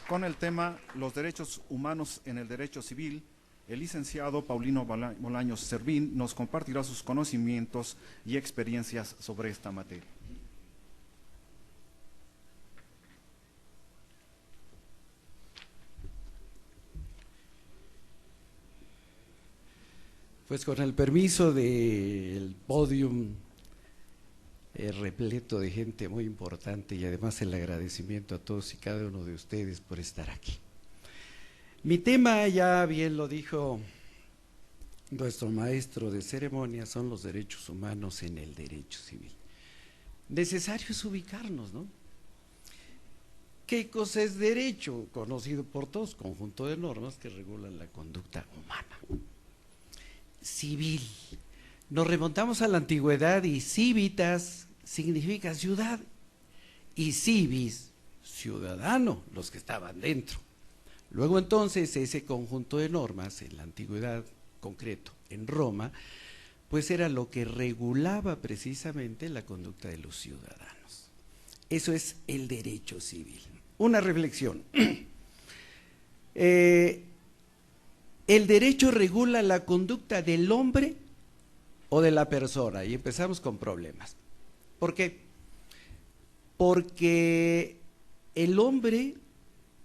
con el tema Los derechos humanos en el derecho civil. El licenciado Paulino Bolaños Servín nos compartirá sus conocimientos y experiencias sobre esta materia. Pues con el permiso del podium repleto de gente muy importante y además el agradecimiento a todos y cada uno de ustedes por estar aquí. Mi tema, ya bien lo dijo nuestro maestro de ceremonia, son los derechos humanos en el derecho civil. Necesario es ubicarnos, ¿no? ¿Qué cosa es derecho? Conocido por todos, conjunto de normas que regulan la conducta humana. Civil. Nos remontamos a la antigüedad y civitas significa ciudad y civis, ciudadano, los que estaban dentro. Luego entonces ese conjunto de normas en la antigüedad, concreto en Roma, pues era lo que regulaba precisamente la conducta de los ciudadanos. Eso es el derecho civil. Una reflexión. ¿El derecho regula la conducta del hombre o de la persona? Y empezamos con problemas. ¿Por qué? Porque el hombre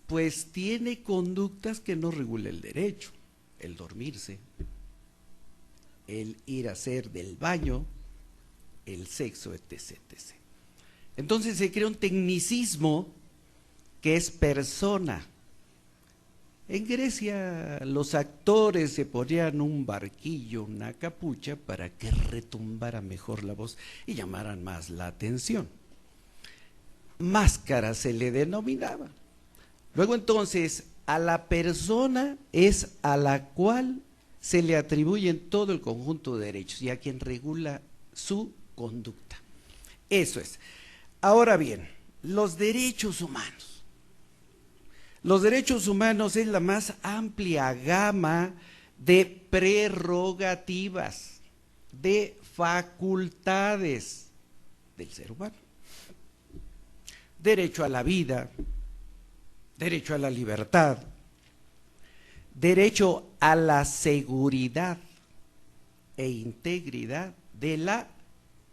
pues tiene conductas que no regula el derecho, el dormirse, el ir a hacer del baño, el sexo, etc., etc. Entonces se crea un tecnicismo que es persona. En Grecia los actores se ponían un barquillo, una capucha para que retumbara mejor la voz y llamaran más la atención. Máscara se le denominaba. Luego entonces a la persona es a la cual se le atribuyen todo el conjunto de derechos y a quien regula su conducta. Eso es. Ahora bien, los derechos humanos. Los derechos humanos es la más amplia gama de prerrogativas, de facultades del ser humano. Derecho a la vida, derecho a la libertad, derecho a la seguridad e integridad de la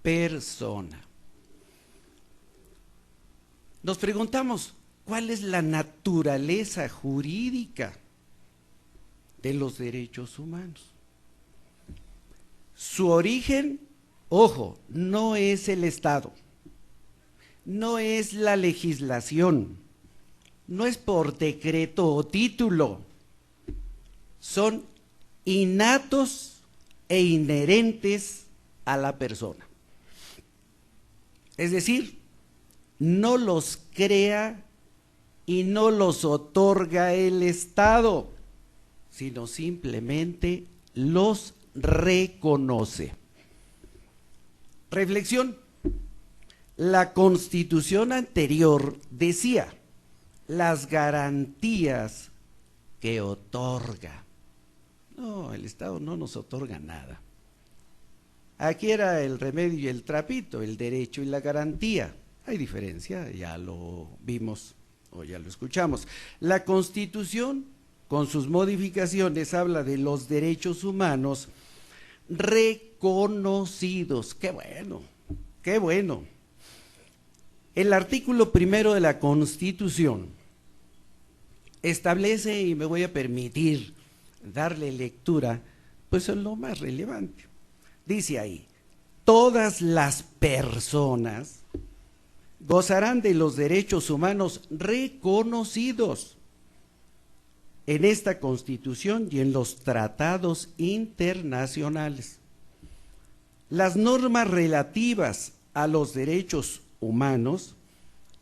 persona. Nos preguntamos, ¿cuál es la naturaleza jurídica de los derechos humanos? Su origen, ojo, no es el Estado, no es la legislación, no es por decreto o título, son innatos e inherentes a la persona. Es decir, no los crea y no los otorga el Estado, sino simplemente los reconoce. Reflexión. La Constitución anterior decía las garantías que otorga. No, el Estado no nos otorga nada. Aquí era el remedio y el trapito, el derecho y la garantía. Hay diferencia, ya lo vimos o ya lo escuchamos. La Constitución, con sus modificaciones, habla de los derechos humanos reconocidos. ¡Qué bueno! ¡Qué bueno! El artículo primero de la Constitución establece, y me voy a permitir darle lectura, pues en lo más relevante. Dice ahí, todas las personas gozarán de los derechos humanos reconocidos en esta Constitución y en los tratados internacionales. Las normas relativas a los derechos humanos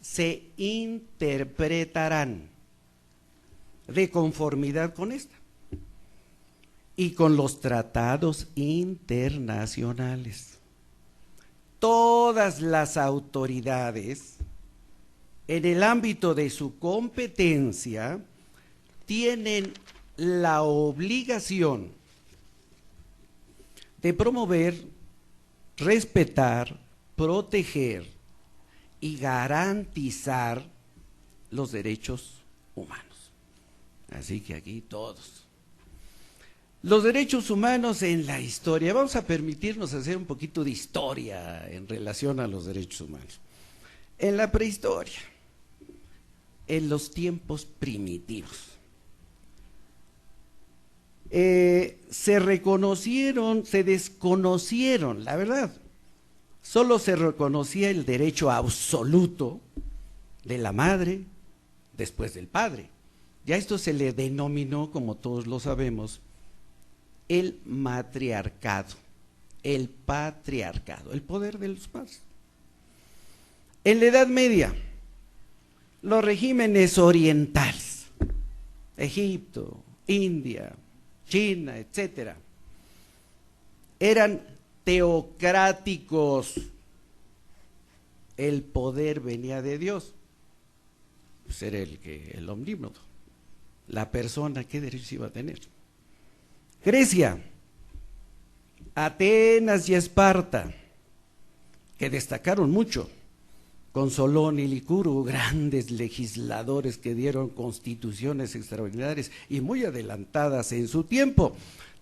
se interpretarán de conformidad con esta y con los tratados internacionales. Todas las autoridades, en el ámbito de su competencia, tienen la obligación de promover, respetar, proteger y garantizar los derechos humanos. Así que aquí todos. Los derechos humanos en la historia. Vamos a permitirnos hacer un poquito de historia en relación a los derechos humanos. En la prehistoria, en los tiempos primitivos, se reconocieron, se desconocieron, la verdad, solo se reconocía el derecho absoluto de la madre después del padre. Ya esto se le denominó, como todos lo sabemos, el matriarcado, el patriarcado, el poder de los padres. En la Edad Media, los regímenes orientales, Egipto, India, China, etcétera, eran teocráticos. El poder venía de Dios. Pues era el omnímodo. La persona, ¿qué derechos iba a tener? Grecia, Atenas y Esparta, que destacaron mucho, con Solón y Licurgo, grandes legisladores que dieron constituciones extraordinarias y muy adelantadas en su tiempo,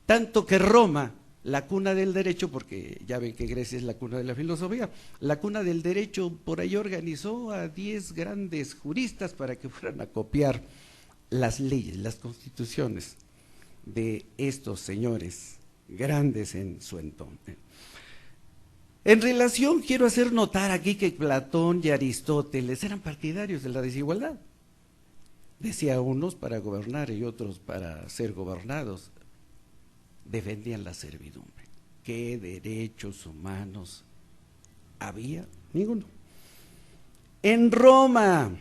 tanto que Roma, la cuna del derecho, porque ya ven que Grecia es la cuna de la filosofía, la cuna del derecho por ahí organizó a 10 grandes juristas para que fueran a copiar las leyes, las constituciones de estos señores grandes en su entonces. En relación, quiero hacer notar aquí que Platón y Aristóteles eran partidarios de la desigualdad. Decía unos para gobernar y otros para ser gobernados. Defendían la servidumbre. ¿Qué derechos humanos había? Ninguno. En Roma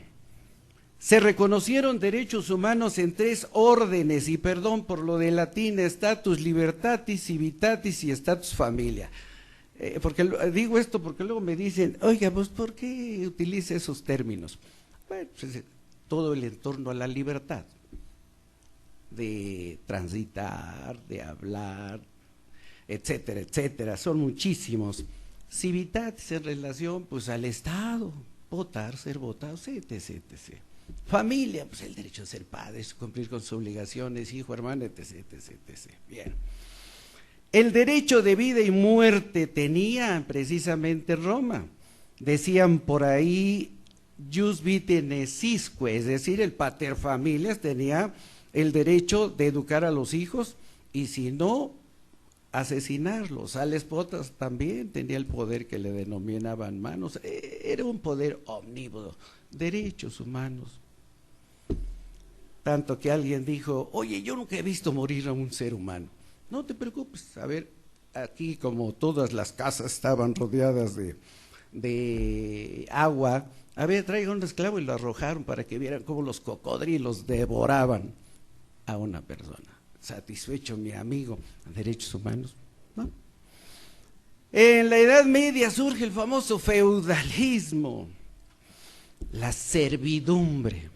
se reconocieron derechos humanos en 3 órdenes, y perdón por lo de latín, status libertatis, civitatis y status familia. Porque digo esto porque luego me dicen, oiga, pues ¿por qué utiliza esos términos? Bueno, pues, todo el entorno a la libertad de transitar, de hablar, etcétera, etcétera, son muchísimos. Civitatis en relación pues al Estado, votar, ser votado, etc, etc. Familia, pues el derecho a ser padres, cumplir con sus obligaciones, hijo, hermano, etc, etc, etc. Bien. El derecho de vida y muerte tenía precisamente Roma. Decían por ahí, jus vitae necisque, es decir, el paterfamilias tenía el derecho de educar a los hijos y si no, asesinarlos. Sales Potas también tenía el poder que le denominaban manos. Era un poder omnímodo, derechos humanos. Tanto que alguien dijo, oye, yo nunca he visto morir a un ser humano. No te preocupes, a ver, aquí como todas las casas estaban rodeadas de agua, a ver, traigan un esclavo y lo arrojaron para que vieran cómo los cocodrilos devoraban a una persona. Satisfecho mi amigo, derechos humanos, ¿no? En la Edad Media surge el famoso feudalismo, la servidumbre,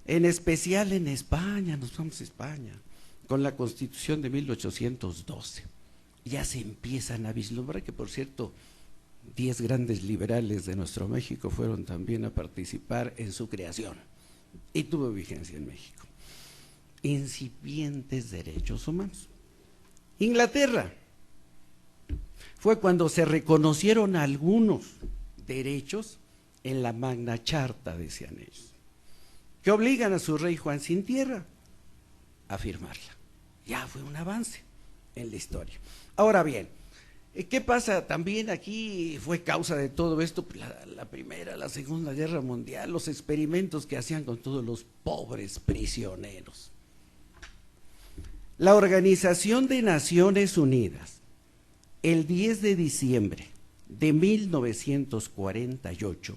en especial en España, nos vamos a España, con la Constitución de 1812. Ya se empiezan a vislumbrar, que por cierto, 10 grandes liberales de nuestro México fueron también a participar en su creación y tuvo vigencia en México. Incipientes derechos humanos. Inglaterra fue cuando se reconocieron algunos derechos en la Magna Charta, decían ellos, que obligan a su rey Juan sin tierra a firmarla. Ya fue un avance en la historia. Ahora bien, ¿qué pasa? También aquí fue causa de todo esto la Primera, la Segunda Guerra Mundial, los experimentos que hacían con todos los pobres prisioneros. La Organización de Naciones Unidas, el 10 de diciembre de 1948,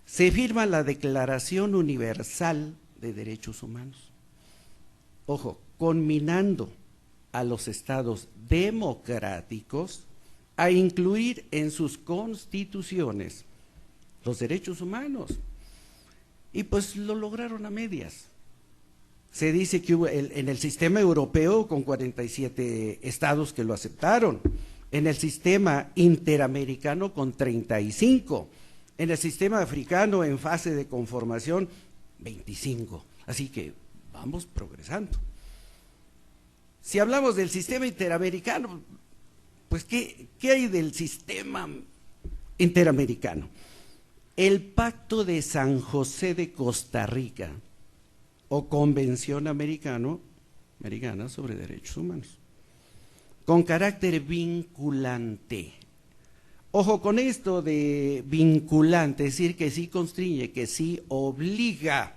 se firma la Declaración Universal de Derechos Humanos. Ojo, conminando a los estados democráticos a incluir en sus constituciones los derechos humanos. Y pues lo lograron a medias. Se dice que hubo en el sistema europeo con 47 estados que lo aceptaron, en el sistema interamericano con 35, en el sistema africano en fase de conformación 25. Así que vamos progresando. Si hablamos del sistema interamericano, pues ¿qué hay del sistema interamericano? El Pacto de San José de Costa Rica o Convención Americana sobre Derechos Humanos, con carácter vinculante. Ojo con esto de vinculante, es decir, que sí constriñe, que sí obliga.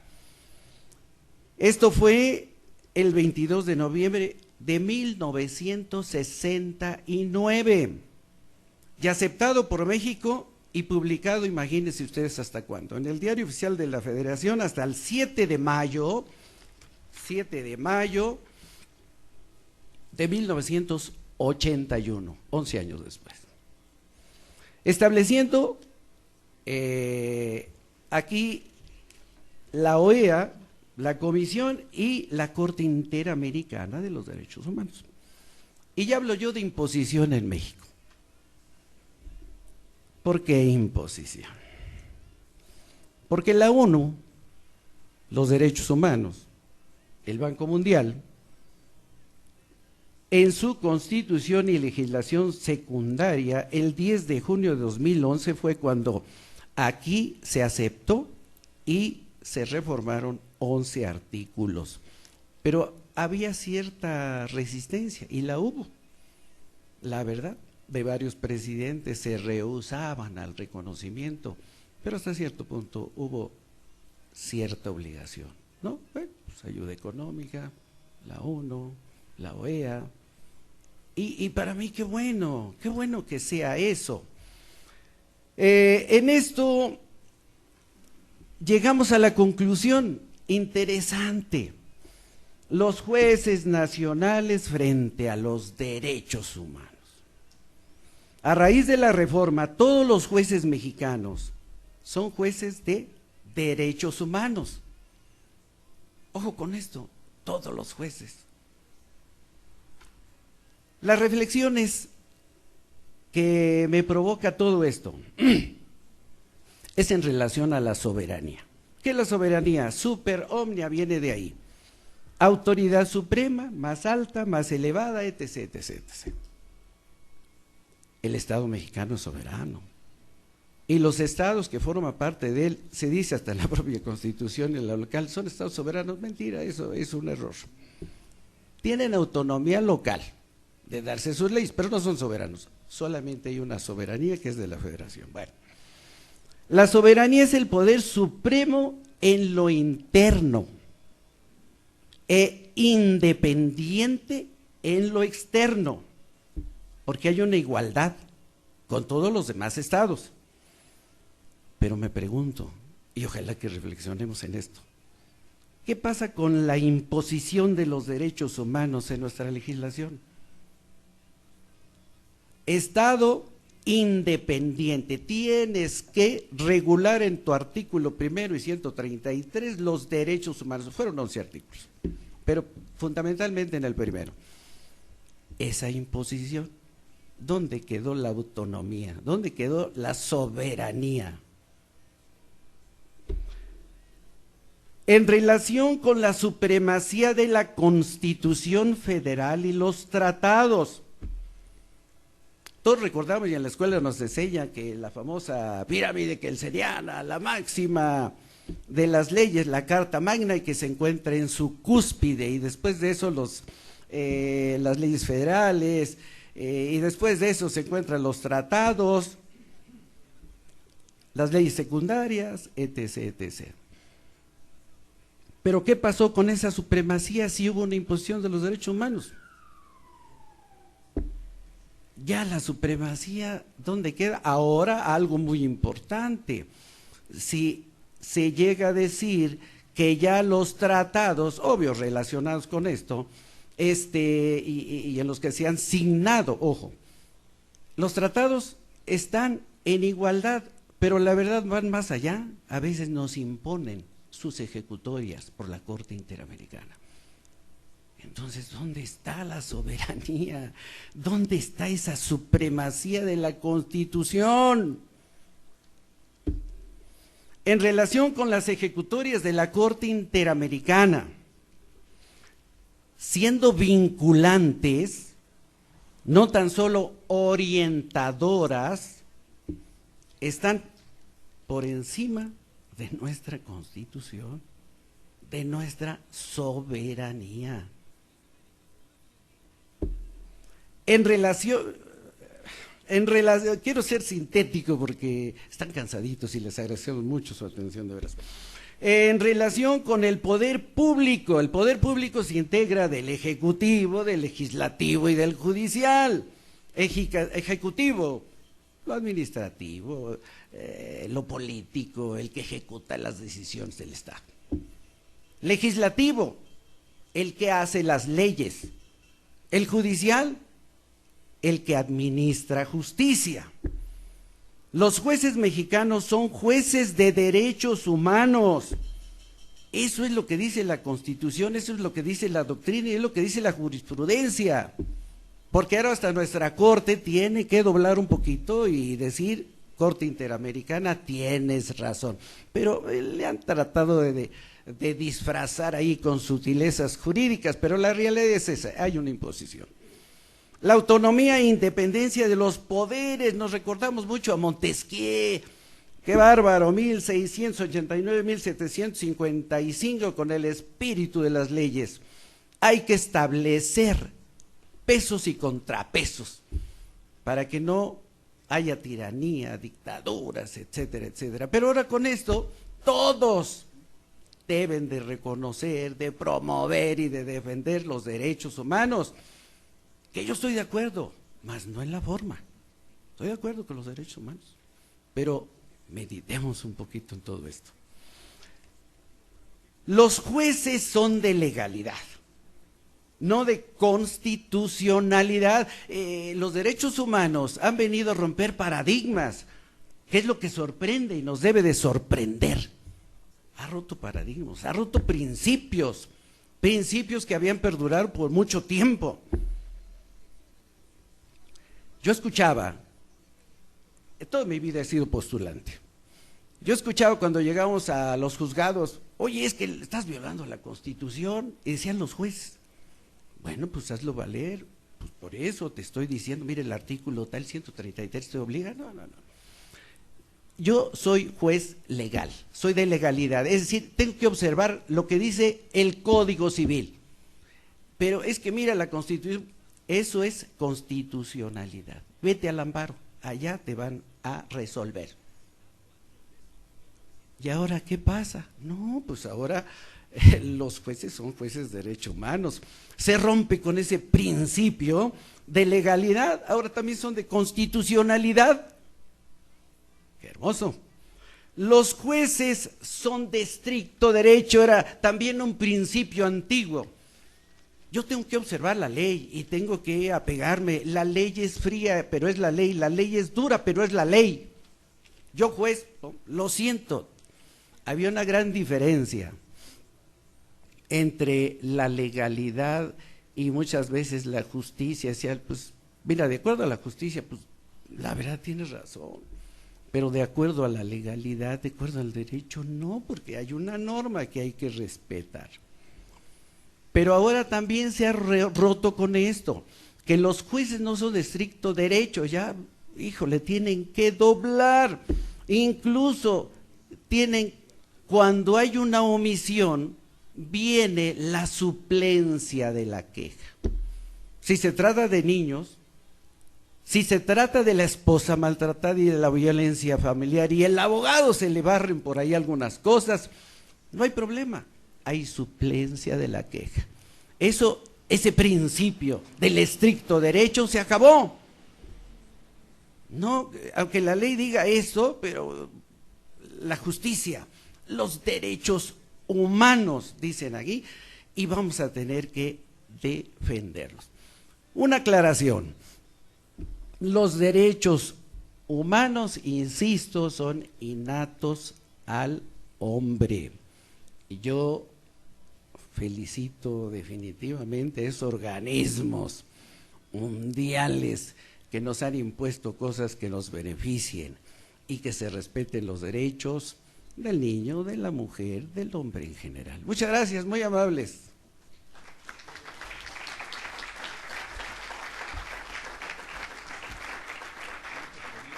Esto fue el 22 de noviembre de 1969 y aceptado por México y publicado, imagínense ustedes hasta cuándo, en el Diario Oficial de la Federación hasta el 7 de mayo de 1981, 11 años después. Estableciendo aquí la OEA, la Comisión y la Corte Interamericana de los Derechos Humanos. Y ya hablo yo de imposición en México. ¿Por qué imposición? Porque la ONU, los derechos humanos, el Banco Mundial, en su constitución y legislación secundaria, el 10 de junio de 2011 fue cuando aquí se aceptó y se reformaron 11 artículos. Pero había cierta resistencia y la hubo, la verdad. De varios presidentes se rehusaban al reconocimiento, pero hasta cierto punto hubo cierta obligación, ¿no? Bueno, pues ayuda económica, la ONU, la OEA, y para mí qué bueno que sea eso. En esto llegamos a la conclusión interesante: los jueces nacionales frente a los derechos humanos. A raíz de la reforma, todos los jueces mexicanos son jueces de derechos humanos. Ojo con esto, todos los jueces. Las reflexiones que me provoca todo esto es en relación a la soberanía. ¿Qué es la soberanía? Super omnia viene de ahí. Autoridad suprema, más alta, más elevada, etc., etc., etc. El Estado mexicano es soberano. Y los estados que forman parte de él, se dice hasta en la propia Constitución y en la local, son estados soberanos. Mentira, eso es un error. Tienen autonomía local de darse sus leyes, pero no son soberanos. Solamente hay una soberanía que es de la Federación. Bueno, la soberanía es el poder supremo en lo interno e independiente en lo externo, porque hay una igualdad con todos los demás estados. Pero me pregunto, y ojalá que reflexionemos en esto, ¿qué pasa con la imposición de los derechos humanos en nuestra legislación? Estado independiente, tienes que regular en tu artículo primero y 133 los derechos humanos. Fueron 11 artículos, pero fundamentalmente en el primero. Esa imposición, ¿dónde quedó la autonomía? ¿Dónde quedó la soberanía? En relación con la supremacía de la Constitución Federal y los tratados. Todos recordamos, y en la escuela nos enseña que la famosa pirámide kelseniana, la máxima de las leyes, la Carta Magna, y que se encuentra en su cúspide, y después de eso las leyes federales, y después de eso se encuentran los tratados, las leyes secundarias, etc., etc. Pero ¿qué pasó con esa supremacía si hubo una imposición de los derechos humanos? Ya la supremacía, ¿dónde queda? Ahora algo muy importante. Si se llega a decir que ya los tratados, obvio, relacionados con esto, y en los que se han signado, ojo, los tratados están en igualdad, pero la verdad van más allá. A veces nos imponen sus ejecutorias por la Corte Interamericana. Entonces, ¿dónde está la soberanía? ¿Dónde está esa supremacía de la Constitución? en relación con las ejecutorias de la Corte Interamericana, siendo vinculantes, no tan solo orientadoras, están por encima de nuestra Constitución, de nuestra soberanía. En relación, quiero ser sintético porque están cansaditos y les agradecemos mucho su atención, de veras. En relación con el poder público se integra del Ejecutivo, del Legislativo y del Judicial. Ejecutivo, lo administrativo, lo político, el que ejecuta las decisiones del Estado. Legislativo, el que hace las leyes. El judicial, el que administra justicia. Los jueces mexicanos son jueces de derechos humanos. Eso es lo que dice la Constitución, eso es lo que dice la doctrina y es lo que dice la jurisprudencia. Porque ahora hasta nuestra Corte tiene que doblar un poquito y decir, Corte Interamericana, tienes razón. Pero le han tratado de disfrazar ahí con sutilezas jurídicas, pero la realidad es esa, hay una imposición. La autonomía e independencia de los poderes, nos recordamos mucho a Montesquieu, qué bárbaro, 1689-1755, con el espíritu de las leyes. Hay que establecer pesos y contrapesos para que no haya tiranía, dictaduras, etcétera, etcétera. Pero ahora con esto, todos deben de reconocer, de promover y de defender los derechos humanos. Que yo estoy de acuerdo, mas no en la forma. Estoy de acuerdo con los derechos humanos, pero meditemos un poquito en todo esto. Los jueces son de legalidad, no de constitucionalidad. Los derechos humanos han venido a romper paradigmas, que es lo que sorprende y nos debe de sorprender. Ha roto paradigmas, ha roto principios que habían perdurado por mucho tiempo. Yo escuchaba, toda mi vida he sido postulante, yo escuchaba cuando llegamos a los juzgados, oye, es que estás violando la Constitución, y decían los jueces, bueno, pues hazlo valer, pues por eso te estoy diciendo, mire el artículo tal 133 te obliga, no. Yo soy juez legal, soy de legalidad, es decir, tengo que observar lo que dice el Código Civil, pero es que mira la Constitución. Eso es constitucionalidad. Vete al amparo, allá te van a resolver. ¿Y ahora qué pasa? No, pues ahora los jueces son jueces de derechos humanos. Se rompe con ese principio de legalidad, ahora también son de constitucionalidad. Qué hermoso. Los jueces son de estricto derecho, era también un principio antiguo. Yo tengo que observar la ley y tengo que apegarme. La ley es fría, pero es la ley es dura, pero es la ley. Yo juez, lo siento, había una gran diferencia entre la legalidad y muchas veces la justicia. Decía, pues, mira, de acuerdo a la justicia, pues, la verdad tienes razón, pero de acuerdo a la legalidad, de acuerdo al derecho, no, porque hay una norma que hay que respetar. Pero ahora también se ha roto con esto, que los jueces no son de estricto derecho, ya, híjole, tienen que doblar, incluso tienen, cuando hay una omisión, viene la suplencia de la queja. Si se trata de niños, si se trata de la esposa maltratada y de la violencia familiar, y el abogado se le barren por ahí algunas cosas, no hay problema. Hay suplencia de la queja. Ese principio del estricto derecho se acabó. No, aunque la ley diga eso, pero la justicia, los derechos humanos, dicen aquí, y vamos a tener que defenderlos. Una aclaración. Los derechos humanos, insisto, son innatos al hombre. Y yo felicito definitivamente a esos organismos mundiales que nos han impuesto cosas que nos beneficien y que se respeten los derechos del niño, de la mujer, del hombre en general. Muchas gracias, muy amables.